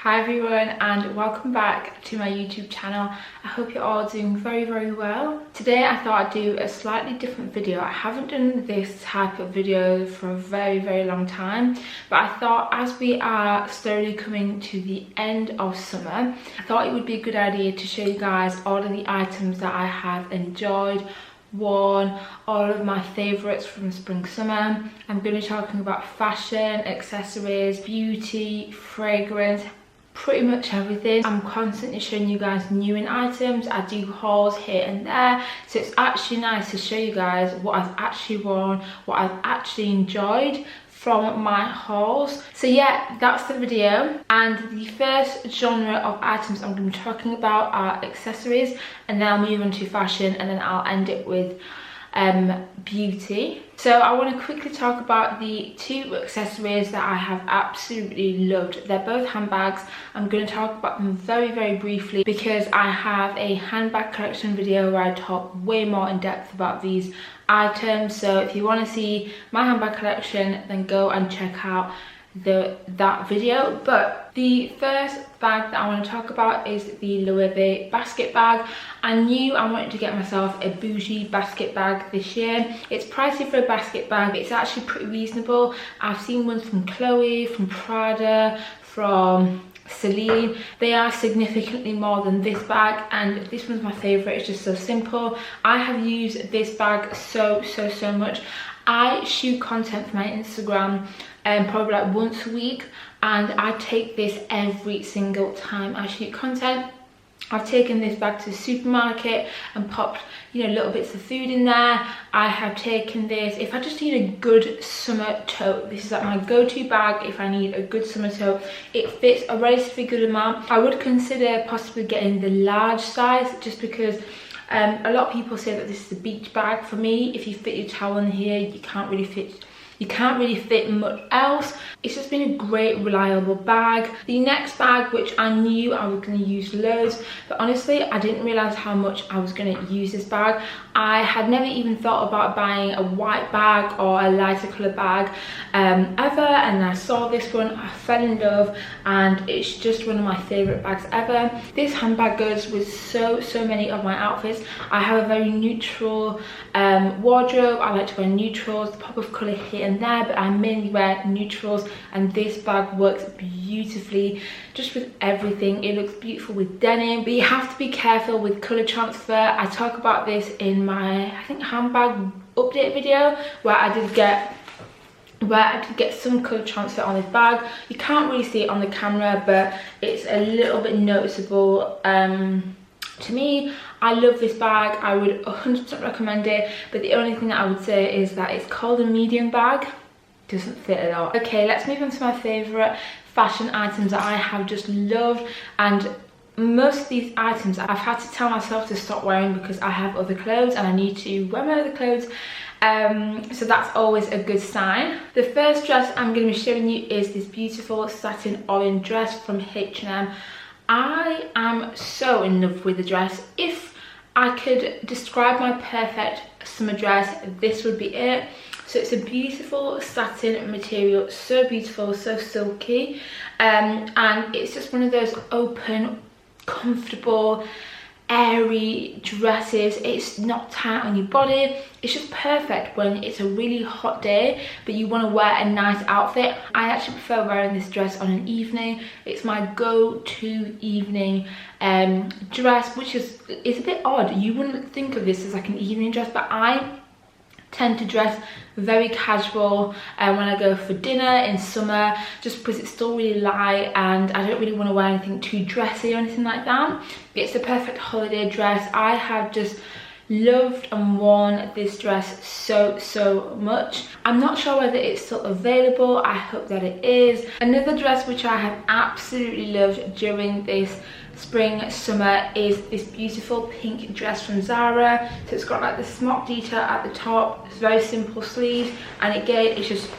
Hi everyone and welcome back to my YouTube channel. I hope you're all doing very well. Today I thought I'd do a slightly different video. I haven't done this type of video for a very long time, but I thought as we are slowly coming to the end of summer, I thought it would be a good idea to show you guys all of the items that I have enjoyed, worn, all of my favorites from spring summer. I'm going to be talking about fashion, accessories, beauty, fragrance, pretty much everything. I'm constantly showing you guys new in items. I do hauls here and there, so it's actually nice to show you guys what I've actually worn, what I've actually enjoyed from my hauls. So yeah, that's the video, and the first genre of items I'm going to be talking about are accessories, and then I'll move on to fashion, and then I'll end it with beauty. So I want to quickly talk about the two accessories that I have absolutely loved. They're both handbags. I'm going to talk about them very briefly because I have a handbag collection video where I talk way more in depth about these items. So if you want to see my handbag collection, then go and check out that video. But the first bag that I want to talk about is the Loewe basket bag. I knew I wanted to get myself a bougie basket bag this year. It's pricey for a basket bag, but it's actually pretty reasonable. I've seen ones from Chloe, from Prada, from Celine. They are significantly more than this bag, and this one's my favorite. It's just so simple. I have used this bag so much. I shoot content for my Instagram probably like once a week, and I take this every single time I shoot content. I've taken this bag to the supermarket and popped, you know, little bits of food in there. I have taken this if I just need a good summer tote. This is like my go-to bag if I need a good summer tote. It fits a relatively good amount. I would consider possibly getting the large size, just because a lot of people say that this is a beach bag. For me, if you fit your towel in here, you can't really fit much else. It's just been a great reliable bag. The next bag, which I knew I was going to use loads, but honestly I didn't realize how much I was going to use this bag. I had never even thought about buying a white bag or a lighter colour bag ever, and I saw this one, I fell in love, and it's just one of my favourite bags ever. This handbag goes with so many of my outfits. I have a very neutral wardrobe. I like to wear neutrals, the pop of colour here and there, but I mainly wear neutrals, and this bag works beautifully just with everything. It looks beautiful with denim, but you have to be careful with colour transfer. I talk about this in my, I think, handbag update video, where I did get some colour transfer on this bag. You can't really see it on the camera, but it's a little bit noticeable to me. I love this bag. I would 100% recommend it, but the only thing that I would say is that it's called a medium bag. Doesn't fit at all. Okay, let's move on to my favourite fashion items that I have just loved, and most of these items I've had to tell myself to stop wearing because I have other clothes and I need to wear my other clothes. So that's always a good sign. The first dress I'm going to be showing you is this beautiful satin orange dress from H&M. I am so in love with the dress. If I could describe my perfect summer dress, this would be it. So it's a beautiful satin material, so beautiful, so silky, and it's just one of those open, comfortable, airy dresses. It's not tight on your body. It's just perfect when it's a really hot day but you want to wear a nice outfit. I actually prefer wearing this dress on an evening. It's my go-to evening dress, which is a bit odd. You wouldn't think of this as like an evening dress, but I tend to dress very casual when I go for dinner in summer, just because it's still really light and I don't really want to wear anything too dressy or anything like that. It's the perfect holiday dress. I have just loved and worn this dress so much. I'm not sure whether it's still available. I hope that it is. Another dress which I have absolutely loved during this spring summer is this beautiful pink dress from Zara. So it's got like the smock detail at the top. It's very simple sleeves, and again it's just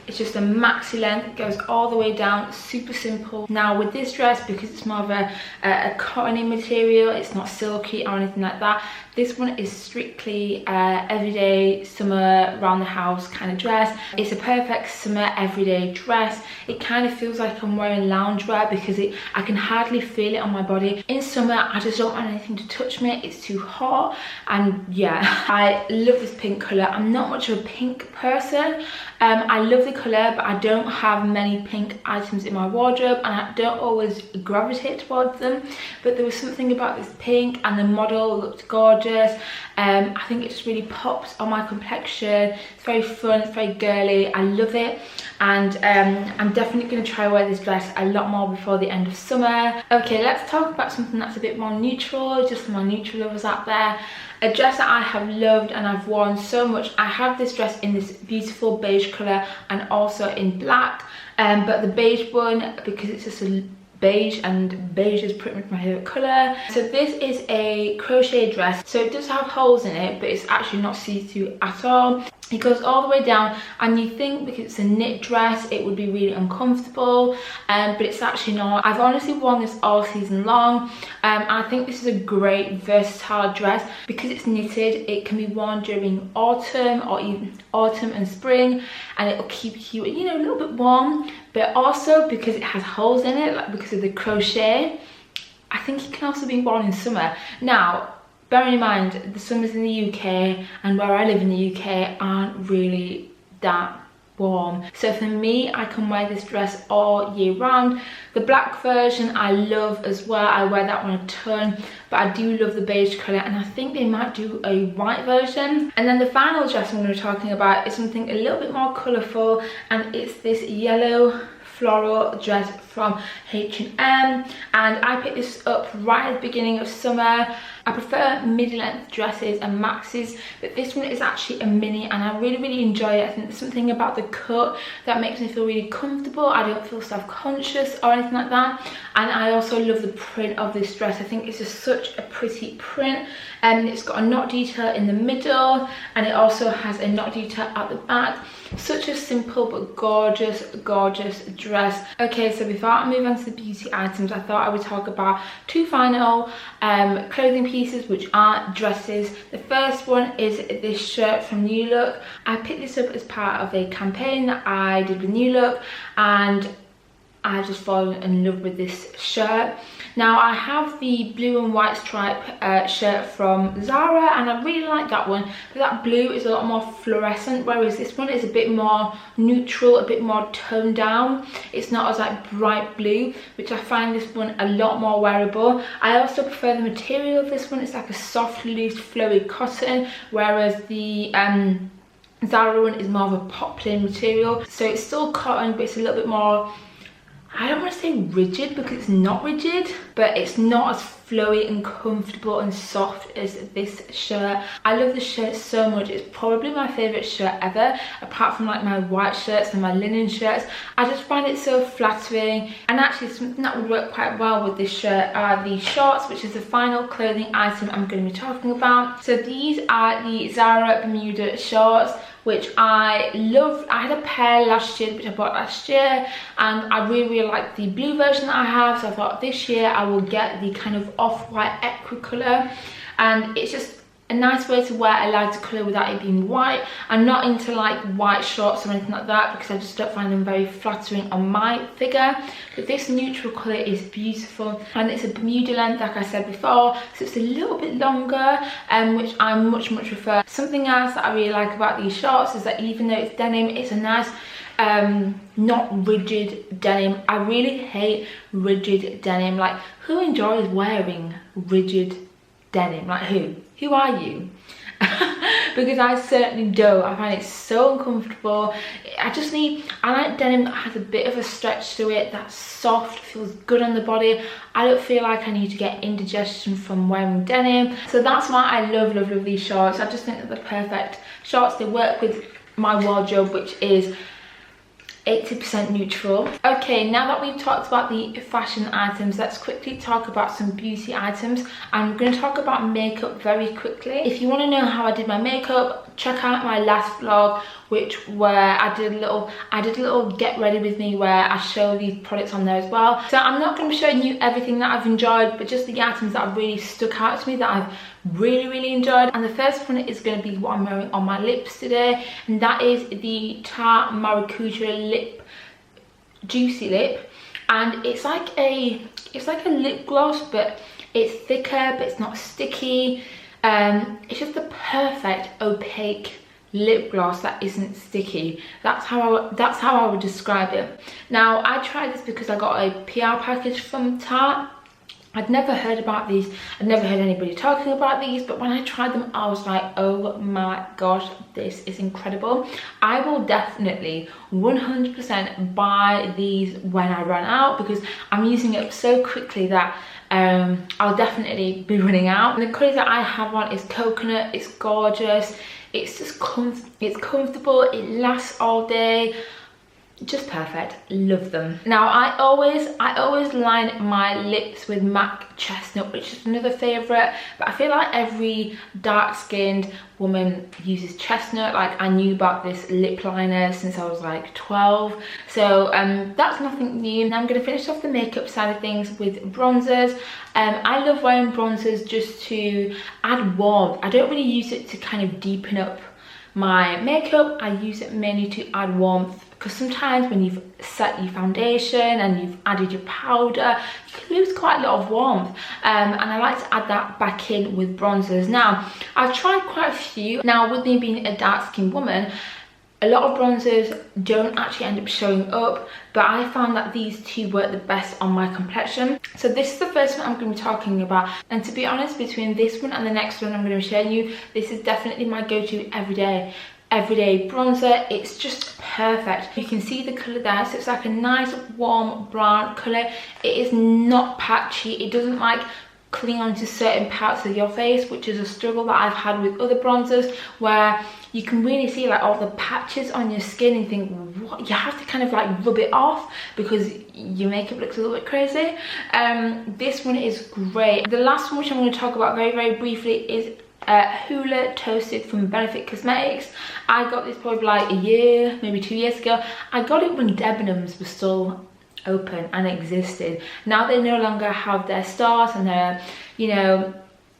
It's just a maxi length, it goes all the way down, super simple. Now with this dress, because it's more of a cottony material, it's not silky or anything like that, this one is strictly everyday summer round the house kind of dress. It's a perfect summer everyday dress. It kind of feels like I'm wearing loungewear because I can hardly feel it on my body. In summer, I just don't want anything to touch me, it's too hot. And yeah, I love this pink colour. I'm not much of a pink person. I love the colour, but I don't have many pink items in my wardrobe and I don't always gravitate towards them. But there was something about this pink, and the model looked gorgeous. I think it just really pops on my complexion. It's very fun, it's very girly, I love it. And I'm definitely going to try wear this dress a lot more before the end of summer. Okay, let's talk about something that's a bit more neutral, just for my neutral lovers out there. A dress that I have loved and I've worn so much. I have this dress in this beautiful beige colour and also in black, but the beige one, because it's just a beige, and beige is pretty much my favourite colour. So this is a crochet dress, so it does have holes in it, but it's actually not see-through at all. It goes all the way down, and you think because it's a knit dress it would be really uncomfortable, but it's actually not. I've honestly worn this all season long. I think this is a great versatile dress because it's knitted. It can be worn during autumn or even autumn and spring, and it will keep you, you know, a little bit warm. But also because it has holes in it, like because of the crochet, I think it can also be worn in summer. Now, bearing in mind the summers in the UK and where I live in the UK aren't really that warm, so for me I can wear this dress all year round. The black version I love as well, I wear that one a ton, but I do love the beige colour, and I think they might do a white version. And then the final dress I'm going to be talking about is something a little bit more colourful, and it's this yellow floral dress from H&M, and I picked this up right at the beginning of summer. I prefer mid-length dresses and maxis, but this one is actually a mini and I really enjoy it. I think there's something about the cut that makes me feel really comfortable. I don't feel self-conscious or anything like that, and I also love the print of this dress. I think it's just such a pretty print, and it's got a knot detail in the middle, and it also has a knot detail at the back. Such a simple but gorgeous dress. Okay, so before I move on to the beauty items, I thought I would talk about two final clothing pieces, which are dresses. The first one is this shirt from New Look. I picked this up as part of a campaign that I did with New Look, and I just fallen in love with this shirt. Now I have the blue and white stripe shirt from Zara, and I really like that one, but that blue is a lot more fluorescent, whereas this one is a bit more neutral, a bit more toned down. It's not as like bright blue, which I find this one a lot more wearable. I also prefer the material of this one. It's like a soft, loose, flowy cotton, whereas the Zara one is more of a poplin material. So it's still cotton, but it's a little bit more, I don't want to say rigid because it's not rigid, but it's not as flowy and comfortable and soft as this shirt. I love this shirt so much. It's probably my favourite shirt ever, apart from like my white shirts and my linen shirts. I just find it so flattering, and actually something that would work quite well with this shirt are the shorts, which is the final clothing item I'm going to be talking about. So these are the Zara Bermuda shorts, which I love. I had a pair last year, which I bought last year, and I really like the blue version that I have, so I thought this year I will get the kind of off-white ecru colour, and it's just a nice way to wear a lighter colour without it being white. I'm not into like white shorts or anything like that because I just don't find them very flattering on my figure, but this neutral colour is beautiful, and it's a Bermuda length like I said before, so it's a little bit longer, which I much prefer. Something else that I really like about these shorts is that even though it's denim, it's a nice not rigid denim. I really hate rigid denim. Like, who enjoys wearing rigid denim? Like, who are you? Because I certainly don't. I find it so uncomfortable. I like denim that has a bit of a stretch to it, that's soft, feels good on the body. I don't feel like I need to get indigestion from wearing denim. So that's why I love these shorts. I just think that they're perfect shorts. They work with my wardrobe, which is 80% neutral. Okay, now that we've talked about the fashion items, let's quickly talk about some beauty items. I'm going to talk about makeup very quickly. If you want to know how I did my makeup, check out my last vlog, which where I did a little get ready with me where I show these products on there as well. So I'm not going to be showing you everything that I've enjoyed, but just the items that have really stuck out to me that I've really enjoyed. And the first one is going to be what I'm wearing on my lips today, and that is the Tarte Maracuja Juicy Lip. And it's like a lip gloss, but it's thicker, but it's not sticky. It's just the perfect opaque lip gloss that isn't sticky. That's how I would describe it. Now, I tried this because I got a PR package from Tarte. I'd never heard about these, I'd never heard anybody talking about these, but when I tried them, I was like, oh my gosh, this is incredible. I will definitely 100% buy these when I run out, because I'm using it so quickly that I'll definitely be running out. And the colour that I have on is coconut. It's gorgeous, it's just it's comfortable, it lasts all day. Just perfect, love them. Now I always line my lips with MAC Chestnut, which is another favourite, but I feel like every dark-skinned woman uses chestnut. Like, I knew about this lip liner since I was like 12, so that's nothing new. Now I'm going to finish off the makeup side of things with bronzers. I love wearing bronzers just to add warmth. I don't really use it to kind of deepen up my makeup. I use it mainly to add warmth, because sometimes when you've set your foundation and you've added your powder, you can lose quite a lot of warmth, and I like to add that back in with bronzers. Now, I've tried quite a few. Now, with me being a dark-skinned woman, a lot of bronzers don't actually end up showing up, but I found that these two work the best on my complexion. So this is the first one I'm going to be talking about, and to be honest, between this one and the next one I'm going to be showing you, this is definitely my go-to everyday bronzer. It's just perfect. You can see the colour there, so it's like a nice warm brown colour. It is not patchy, it doesn't like cling on to certain parts of your face, which is a struggle that I've had with other bronzers, where you can really see like all the patches on your skin and think, what, you have to kind of like rub it off because your makeup looks a little bit crazy. This one is great. The last one, which I'm going to talk about very briefly, is Hoola Toasted from Benefit Cosmetics. I got this probably like a year, maybe 2 years ago. I got it when Debenhams was still open and existed. Now they no longer have their stores, and they're, you know,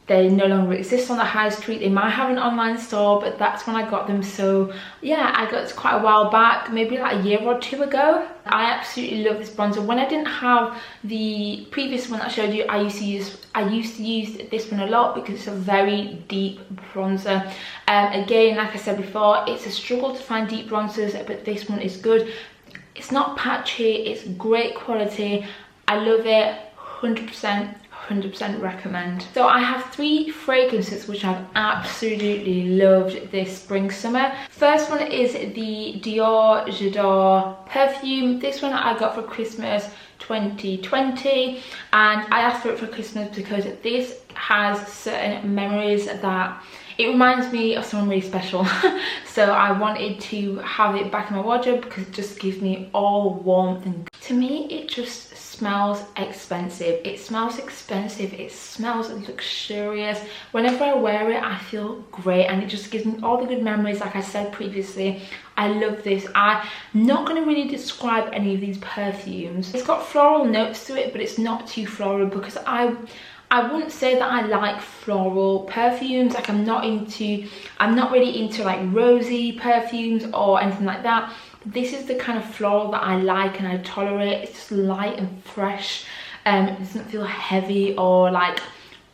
they no longer exist on the high street. They might have an online store, but that's when I got them. So yeah, I got this quite a while back, maybe like a year or two ago. I absolutely love this bronzer. When I didn't have the previous one that I showed you, I used to use this one a lot because it's a very deep bronzer. Again, like I said before, it's a struggle to find deep bronzers, but this one is good. It's not patchy, it's great quality. I love it, 100% recommend. So I have 3 fragrances which I've absolutely loved this spring summer. First one is the Dior J'adore perfume. This one I got for Christmas 2020, and I asked for it for Christmas because this has certain memories that it reminds me of someone really special. So I wanted to have it back in my wardrobe because it just gives me all warmth, and to me it just smells expensive. It smells expensive, it smells luxurious. Whenever I wear it, I feel great, and it just gives me all the good memories. Like I said previously, I love this. I'm not going to really describe any of these perfumes. It's got floral notes to it, but it's not too floral, because I wouldn't say that I like floral perfumes. Like, I'm not really into like rosy perfumes or anything like that. This is the kind of floral that I like and I tolerate. It's just light and fresh. It doesn't feel heavy or like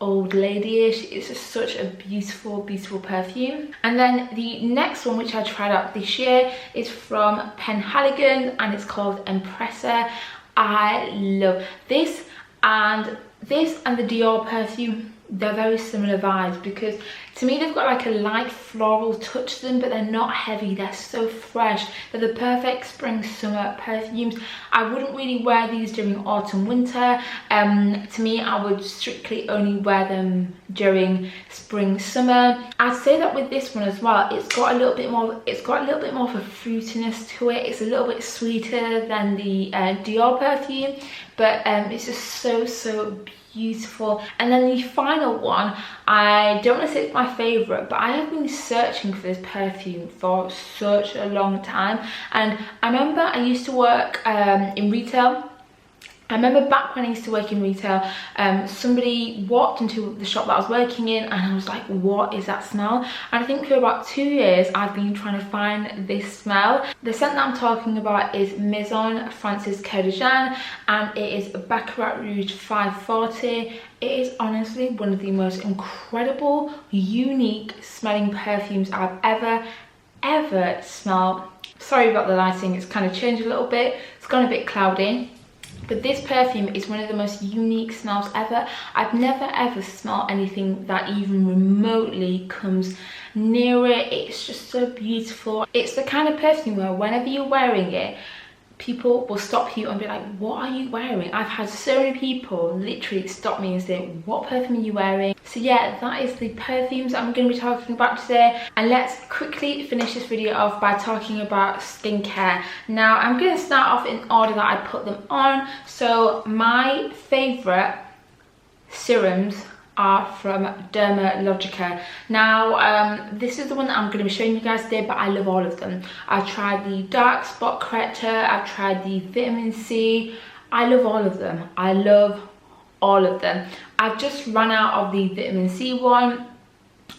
old lady-ish. It's just such a beautiful perfume. And then the next one, which I tried out this year, is from Penhaligon, and it's called Empressa. I love this, and the Dior perfume, they're very similar vibes, because to me they've got like a light floral touch to them, but they're not heavy. They're so fresh. They're the perfect spring summer perfumes. I wouldn't really wear these during autumn winter. To me, I would strictly only wear them during spring summer. I'd say that with this one as well, it's got a little bit more of a fruitiness to it. It's a little bit sweeter than the Dior perfume, but it's just so beautiful. And then the final one, I don't want to say it's my favorite, but I have been searching for this perfume for such a long time. And I remember I used to work in retail. I remember back when I used to work in retail, somebody walked into the shop that I was working in, and I was like, what is that smell? And I think for about 2 years I've been trying to find this smell. The scent that I'm talking about is Maison Francis Coeur de Jean, and it is Baccarat Rouge 540. It is honestly one of the most incredible, unique smelling perfumes I've ever smelled. Sorry about the lighting, it's kind of changed a little bit. It's gone a bit cloudy. But this perfume is one of the most unique smells ever. I've never ever smelled anything that even remotely comes near it. It's just so beautiful. It's the kind of perfume where whenever you're wearing it, people will stop you and be like, what are you wearing? I've had so many people literally stop me and say, what perfume are you wearing? So yeah, that is the perfumes I'm going to be talking about today. And let's quickly finish this video off by talking about skincare. Now, I'm going to start off in order that I put them on. So my favourite serums are from Dermalogica. Now, this is the one that I'm going to be showing you guys today, but I love all of them. I've tried the dark spot corrector, I've tried the vitamin C. I love all of them. I love all of them. I've just run out of the vitamin C one.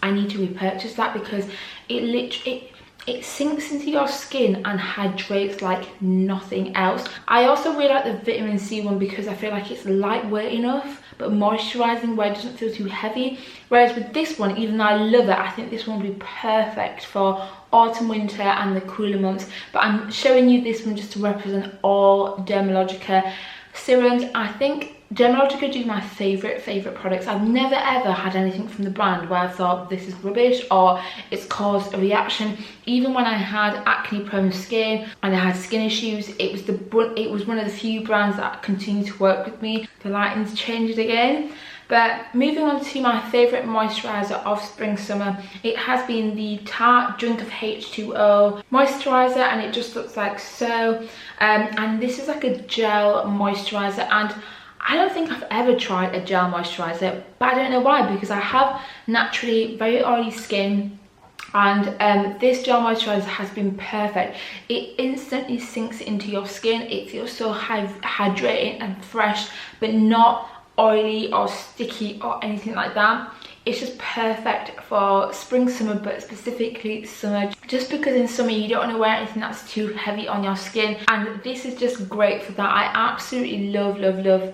I need to repurchase that because it literally it sinks into your skin and hydrates like nothing else. I also really like the vitamin C one because I feel like it's lightweight enough but moisturizing where it doesn't feel too heavy. Whereas with this one, even though I love it, I think this one would be perfect for autumn, winter and the cooler months. But I'm showing you this one just to represent all Dermalogica serums. I think Dermalogica do my favourite products. I've never ever had anything from the brand where I thought this is rubbish or it's caused a reaction. Even when I had acne prone skin and I had skin issues, it was one of the few brands that continued to work with me. The lighting's changed again. But moving on to my favourite moisturiser of spring summer, it has been the Tarte Drink of H2O moisturiser, and it just looks like so. And this is like a gel moisturiser, and I don't think I've ever tried a gel moisturiser, but I don't know why, because I have naturally very oily skin, and this gel moisturiser has been perfect. It instantly sinks into your skin. It feels so hydrating and fresh, but not oily or sticky or anything like that. It's just perfect for spring, summer, but specifically summer, just because in summer you don't want to wear anything that's too heavy on your skin, and this is just great for that. I absolutely love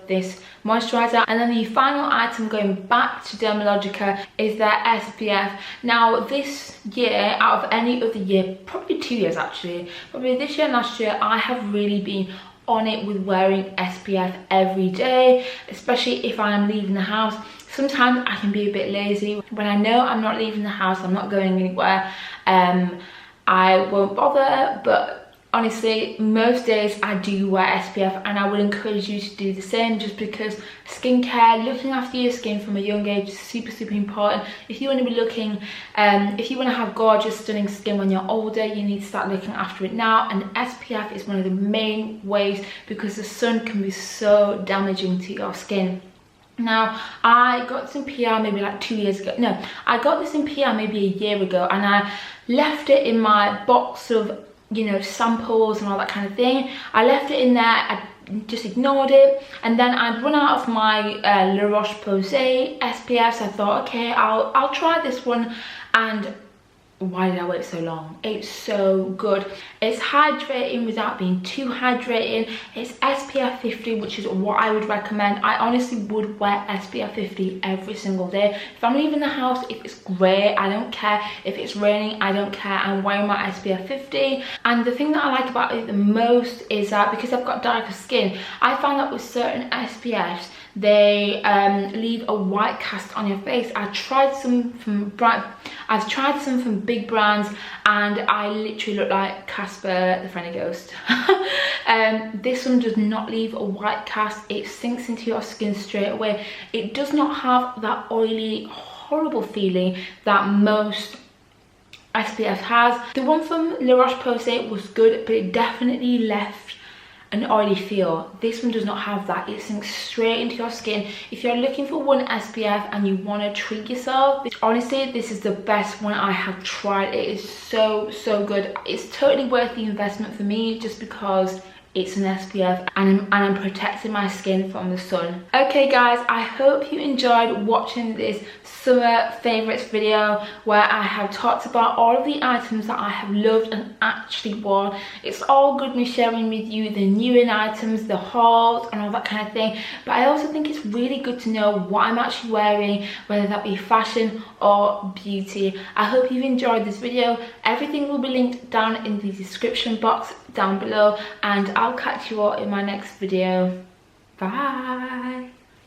this moisturizer. And then the final item, going back to Dermalogica, is their SPF. Now this year, out of any other year, probably 2 years actually, probably this year and last year, I have really been on it with wearing SPF every day, especially if I am leaving the house. Sometimes I can be a bit lazy. When I know I'm not leaving the house, I'm not going anywhere, I won't bother. But honestly, most days I do wear SPF, and I would encourage you to do the same, just because skincare, looking after your skin from a young age is super important. If you want to be looking, if you want to have gorgeous, stunning skin when you're older, you need to start looking after it now. And SPF is one of the main ways, because the sun can be so damaging to your skin. Now, I got this in PR maybe like 2 years ago. No, I got this in PR maybe a year ago, and I left it in my box of, you know, samples and all that kind of thing. I left it in there, I just ignored it, and then I'd run out of my La Roche-Posay SPF, so I thought, okay, I'll try this one. And why did I wait so long? It's so good. It's hydrating without being too hydrating. It's SPF 50, which is what I would recommend. I honestly would wear SPF 50 every single day. If I'm leaving the house, if it's grey, I don't care. If it's raining, I don't care. I'm wearing my SPF 50. And the thing that I like about it the most is that because I've got darker skin, I find that with certain SPFs, they leave a white cast on your face. I've tried some from big brands, and I literally look like Casper the Friendly Ghost. This one does not leave a white cast. It sinks into your skin straight away. It does not have that oily, horrible feeling that most SPF has. The one from La Roche-Posay was good, but it definitely left an oily feel. This one does not have that. It sinks straight into your skin. If you're looking for one SPF and you want to treat yourself, honestly, this is the best one I have tried. It is so good. It's totally worth the investment for me, just because it's an SPF and I'm protecting my skin from the sun. Okay guys, I hope you enjoyed watching this summer favorites video where I have talked about all of the items that I have loved and actually worn. It's all good me sharing with you the new in items, the hauls and all that kind of thing, but I also think it's really good to know what I'm actually wearing, whether that be fashion or beauty. I hope you've enjoyed this video. Everything will be linked down in the description box down below, and I'll catch you all in my next video. Bye.